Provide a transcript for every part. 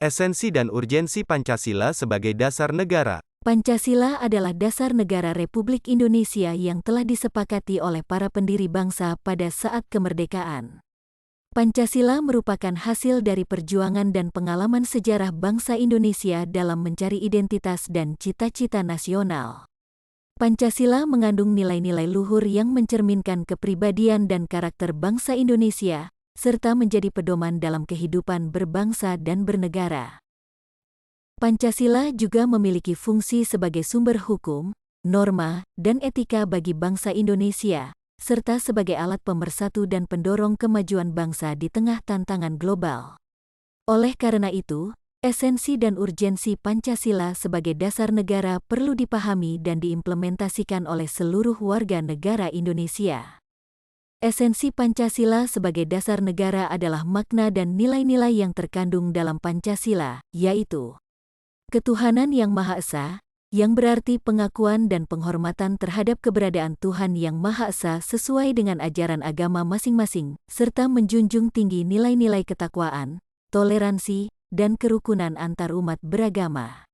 Esensi dan urgensi Pancasila sebagai dasar negara. Pancasila adalah dasar negara Republik Indonesia yang telah disepakati oleh para pendiri bangsa pada saat kemerdekaan. Pancasila merupakan hasil dari perjuangan dan pengalaman sejarah bangsa Indonesia dalam mencari identitas dan cita-cita nasional. Pancasila mengandung nilai-nilai luhur yang mencerminkan kepribadian dan karakter bangsa Indonesia, serta menjadi pedoman dalam kehidupan berbangsa dan bernegara. Pancasila juga memiliki fungsi sebagai sumber hukum, norma, dan etika bagi bangsa Indonesia, serta sebagai alat pemersatu dan pendorong kemajuan bangsa di tengah tantangan global. Oleh karena itu, esensi dan urgensi Pancasila sebagai dasar negara perlu dipahami dan diimplementasikan oleh seluruh warga negara Indonesia. Esensi Pancasila sebagai dasar negara adalah makna dan nilai-nilai yang terkandung dalam Pancasila, yaitu ketuhanan yang Maha Esa, yang berarti pengakuan dan penghormatan terhadap keberadaan Tuhan yang Maha Esa sesuai dengan ajaran agama masing-masing, serta menjunjung tinggi nilai-nilai ketakwaan, toleransi, dan kerukunan antar umat beragama.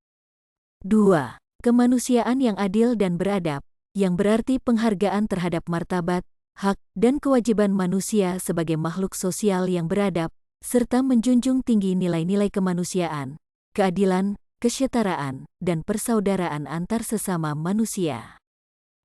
2. Kemanusiaan yang adil dan beradab, yang berarti penghargaan terhadap martabat, hak, dan kewajiban manusia sebagai makhluk sosial yang beradab, serta menjunjung tinggi nilai-nilai kemanusiaan, keadilan, kesetaraan, dan persaudaraan antar sesama manusia.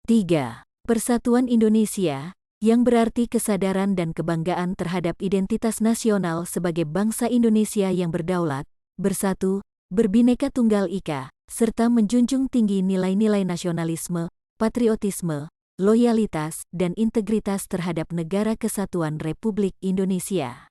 3. Persatuan Indonesia, yang berarti kesadaran dan kebanggaan terhadap identitas nasional sebagai bangsa Indonesia yang berdaulat, bersatu, berbineka tunggal ika, serta menjunjung tinggi nilai-nilai nasionalisme, patriotisme, loyalitas, dan integritas terhadap Negara Kesatuan Republik Indonesia.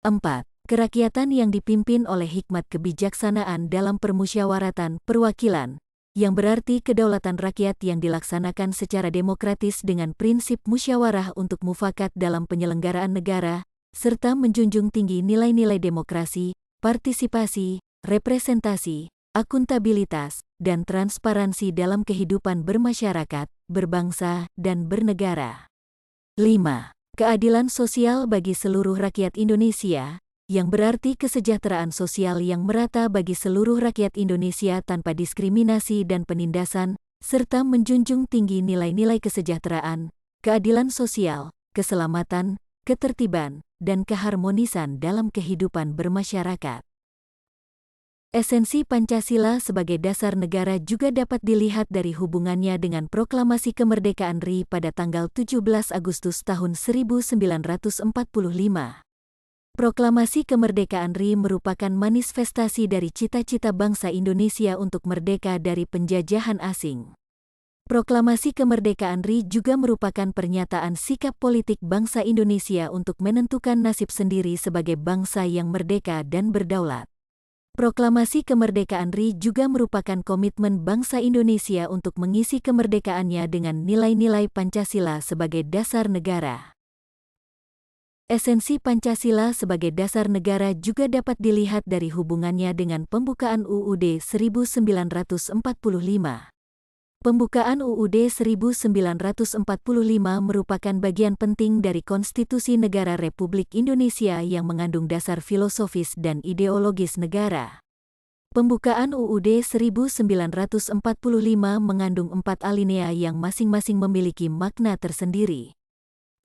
4. Kerakyatan yang dipimpin oleh hikmat kebijaksanaan dalam permusyawaratan perwakilan, yang berarti kedaulatan rakyat yang dilaksanakan secara demokratis dengan prinsip musyawarah untuk mufakat dalam penyelenggaraan negara, serta menjunjung tinggi nilai-nilai demokrasi, partisipasi, representasi, akuntabilitas, dan transparansi dalam kehidupan bermasyarakat, berbangsa, dan bernegara. 5. Keadilan sosial bagi seluruh rakyat Indonesia, yang berarti kesejahteraan sosial yang merata bagi seluruh rakyat Indonesia tanpa diskriminasi dan penindasan, serta menjunjung tinggi nilai-nilai kesejahteraan, keadilan sosial, keselamatan, ketertiban, dan keharmonisan dalam kehidupan bermasyarakat. Esensi Pancasila sebagai dasar negara juga dapat dilihat dari hubungannya dengan Proklamasi Kemerdekaan RI pada tanggal 17 Agustus tahun 1945. Proklamasi Kemerdekaan RI merupakan manifestasi dari cita-cita bangsa Indonesia untuk merdeka dari penjajahan asing. Proklamasi Kemerdekaan RI juga merupakan pernyataan sikap politik bangsa Indonesia untuk menentukan nasib sendiri sebagai bangsa yang merdeka dan berdaulat. Proklamasi Kemerdekaan RI juga merupakan komitmen bangsa Indonesia untuk mengisi kemerdekaannya dengan nilai-nilai Pancasila sebagai dasar negara. Esensi Pancasila sebagai dasar negara juga dapat dilihat dari hubungannya dengan pembukaan UUD 1945. Pembukaan UUD 1945 merupakan bagian penting dari Konstitusi Negara Republik Indonesia yang mengandung dasar filosofis dan ideologis negara. Pembukaan UUD 1945 mengandung 4 alinea yang masing-masing memiliki makna tersendiri.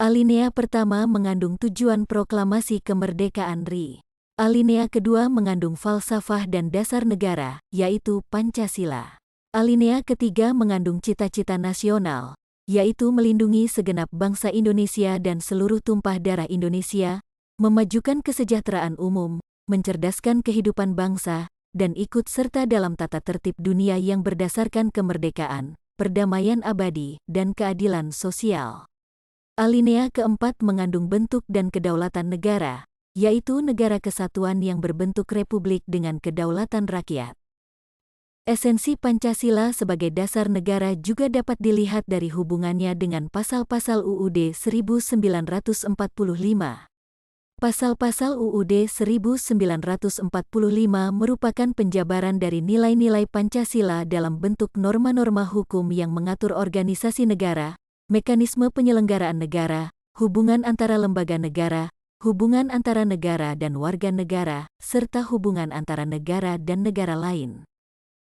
Alinea pertama mengandung tujuan proklamasi kemerdekaan RI. Alinea kedua mengandung falsafah dan dasar negara, yaitu Pancasila. Alinea ketiga mengandung cita-cita nasional, yaitu melindungi segenap bangsa Indonesia dan seluruh tumpah darah Indonesia, memajukan kesejahteraan umum, mencerdaskan kehidupan bangsa, dan ikut serta dalam tata tertib dunia yang berdasarkan kemerdekaan, perdamaian abadi, dan keadilan sosial. Alinea keempat mengandung bentuk dan kedaulatan negara, yaitu negara kesatuan yang berbentuk republik dengan kedaulatan rakyat. Esensi Pancasila sebagai dasar negara juga dapat dilihat dari hubungannya dengan pasal-pasal UUD 1945. Pasal-pasal UUD 1945 merupakan penjabaran dari nilai-nilai Pancasila dalam bentuk norma-norma hukum yang mengatur organisasi negara, mekanisme penyelenggaraan negara, hubungan antara lembaga negara, hubungan antara negara dan warga negara, serta hubungan antara negara dan negara lain.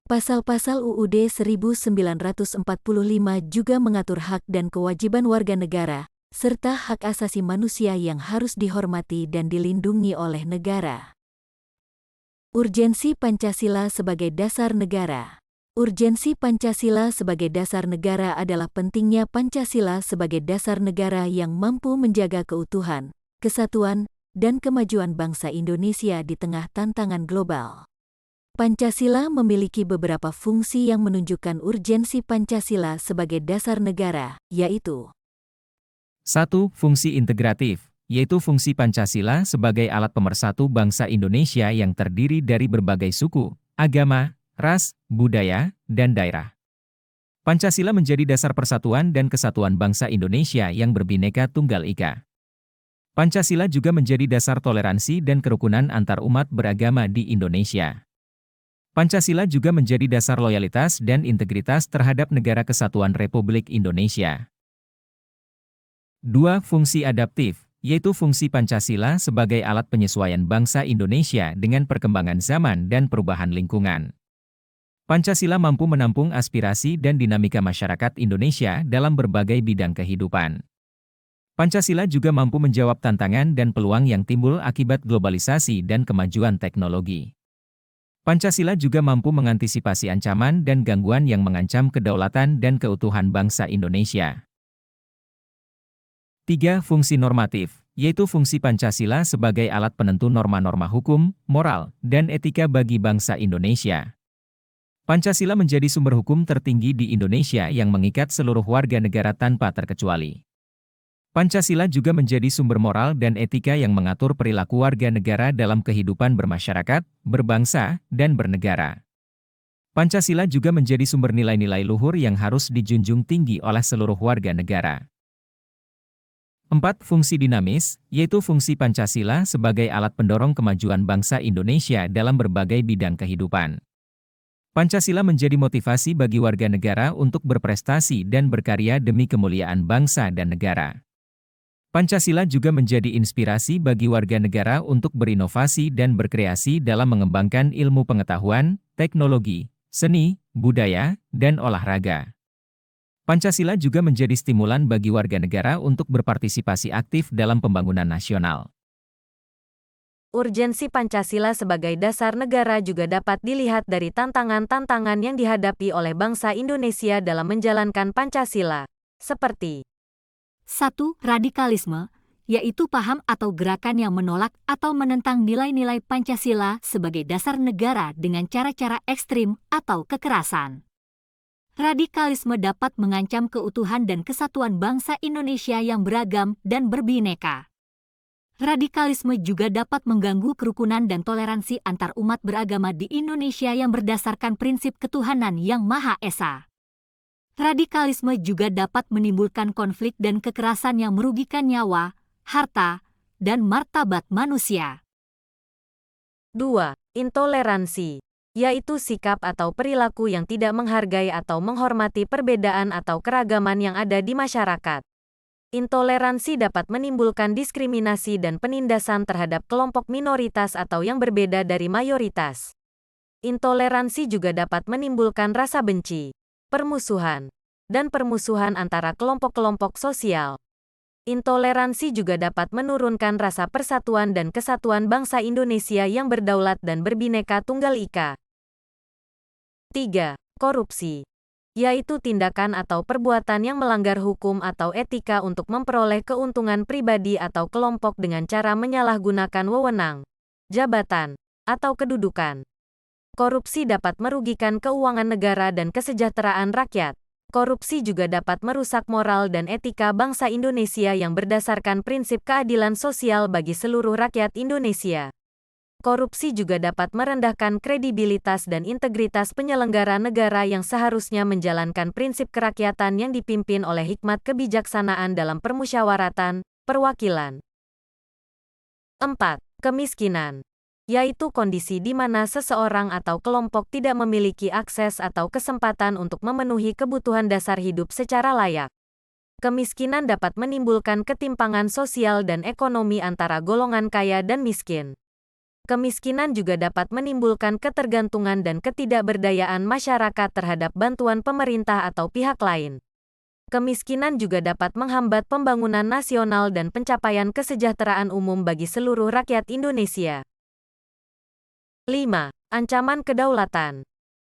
Pasal-pasal UUD 1945 juga mengatur hak dan kewajiban warga negara, serta hak asasi manusia yang harus dihormati dan dilindungi oleh negara. Urgensi Pancasila sebagai dasar negara. Urgensi Pancasila sebagai dasar negara adalah pentingnya Pancasila sebagai dasar negara yang mampu menjaga keutuhan, kesatuan, dan kemajuan bangsa Indonesia di tengah tantangan global. Pancasila memiliki beberapa fungsi yang menunjukkan urgensi Pancasila sebagai dasar negara, yaitu 1. Fungsi integratif, yaitu fungsi Pancasila sebagai alat pemersatu bangsa Indonesia yang terdiri dari berbagai suku, agama, ras, budaya, dan daerah. Pancasila menjadi dasar persatuan dan kesatuan bangsa Indonesia yang berbineka tunggal ika. Pancasila juga menjadi dasar toleransi dan kerukunan antar umat beragama di Indonesia. Pancasila juga menjadi dasar loyalitas dan integritas terhadap Negara Kesatuan Republik Indonesia. 2. Fungsi adaptif, yaitu fungsi Pancasila sebagai alat penyesuaian bangsa Indonesia dengan perkembangan zaman dan perubahan lingkungan. Pancasila mampu menampung aspirasi dan dinamika masyarakat Indonesia dalam berbagai bidang kehidupan. Pancasila juga mampu menjawab tantangan dan peluang yang timbul akibat globalisasi dan kemajuan teknologi. Pancasila juga mampu mengantisipasi ancaman dan gangguan yang mengancam kedaulatan dan keutuhan bangsa Indonesia. 3. Fungsi normatif, yaitu fungsi Pancasila sebagai alat penentu norma-norma hukum, moral, dan etika bagi bangsa Indonesia. Pancasila menjadi sumber hukum tertinggi di Indonesia yang mengikat seluruh warga negara tanpa terkecuali. Pancasila juga menjadi sumber moral dan etika yang mengatur perilaku warga negara dalam kehidupan bermasyarakat, berbangsa, dan bernegara. Pancasila juga menjadi sumber nilai-nilai luhur yang harus dijunjung tinggi oleh seluruh warga negara. 4. Fungsi dinamis, yaitu fungsi Pancasila sebagai alat pendorong kemajuan bangsa Indonesia dalam berbagai bidang kehidupan. Pancasila menjadi motivasi bagi warga negara untuk berprestasi dan berkarya demi kemuliaan bangsa dan negara. Pancasila juga menjadi inspirasi bagi warga negara untuk berinovasi dan berkreasi dalam mengembangkan ilmu pengetahuan, teknologi, seni, budaya, dan olahraga. Pancasila juga menjadi stimulan bagi warga negara untuk berpartisipasi aktif dalam pembangunan nasional. Urgensi Pancasila sebagai dasar negara juga dapat dilihat dari tantangan-tantangan yang dihadapi oleh bangsa Indonesia dalam menjalankan Pancasila, seperti 1. Radikalisme, yaitu paham atau gerakan yang menolak atau menentang nilai-nilai Pancasila sebagai dasar negara dengan cara-cara ekstrim atau kekerasan. Radikalisme dapat mengancam keutuhan dan kesatuan bangsa Indonesia yang beragam dan berbineka. Radikalisme juga dapat mengganggu kerukunan dan toleransi antar umat beragama di Indonesia yang berdasarkan prinsip ketuhanan yang Maha Esa. Radikalisme juga dapat menimbulkan konflik dan kekerasan yang merugikan nyawa, harta, dan martabat manusia. 2. Intoleransi, yaitu sikap atau perilaku yang tidak menghargai atau menghormati perbedaan atau keragaman yang ada di masyarakat. Intoleransi dapat menimbulkan diskriminasi dan penindasan terhadap kelompok minoritas atau yang berbeda dari mayoritas. Intoleransi juga dapat menimbulkan rasa benci, permusuhan, dan permusuhan antara kelompok-kelompok sosial. Intoleransi juga dapat menurunkan rasa persatuan dan kesatuan bangsa Indonesia yang berdaulat dan berbineka tunggal ika. 3. Korupsi, yaitu tindakan atau perbuatan yang melanggar hukum atau etika untuk memperoleh keuntungan pribadi atau kelompok dengan cara menyalahgunakan wewenang, jabatan, atau kedudukan. Korupsi dapat merugikan keuangan negara dan kesejahteraan rakyat. Korupsi juga dapat merusak moral dan etika bangsa Indonesia yang berdasarkan prinsip keadilan sosial bagi seluruh rakyat Indonesia. Korupsi juga dapat merendahkan kredibilitas dan integritas penyelenggara negara yang seharusnya menjalankan prinsip kerakyatan yang dipimpin oleh hikmat kebijaksanaan dalam permusyawaratan, perwakilan. 4. Kemiskinan, yaitu kondisi di mana seseorang atau kelompok tidak memiliki akses atau kesempatan untuk memenuhi kebutuhan dasar hidup secara layak. Kemiskinan dapat menimbulkan ketimpangan sosial dan ekonomi antara golongan kaya dan miskin. Kemiskinan juga dapat menimbulkan ketergantungan dan ketidakberdayaan masyarakat terhadap bantuan pemerintah atau pihak lain. Kemiskinan juga dapat menghambat pembangunan nasional dan pencapaian kesejahteraan umum bagi seluruh rakyat Indonesia. 5. Ancaman kedaulatan,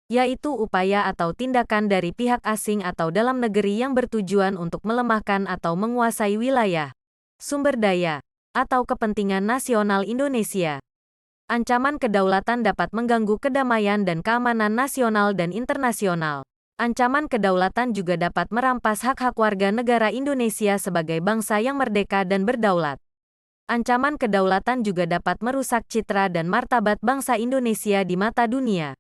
yaitu upaya atau tindakan dari pihak asing atau dalam negeri yang bertujuan untuk melemahkan atau menguasai wilayah, sumber daya, atau kepentingan nasional Indonesia. Ancaman kedaulatan dapat mengganggu kedamaian dan keamanan nasional dan internasional. Ancaman kedaulatan juga dapat merampas hak-hak warga negara Indonesia sebagai bangsa yang merdeka dan berdaulat. Ancaman kedaulatan juga dapat merusak citra dan martabat bangsa Indonesia di mata dunia.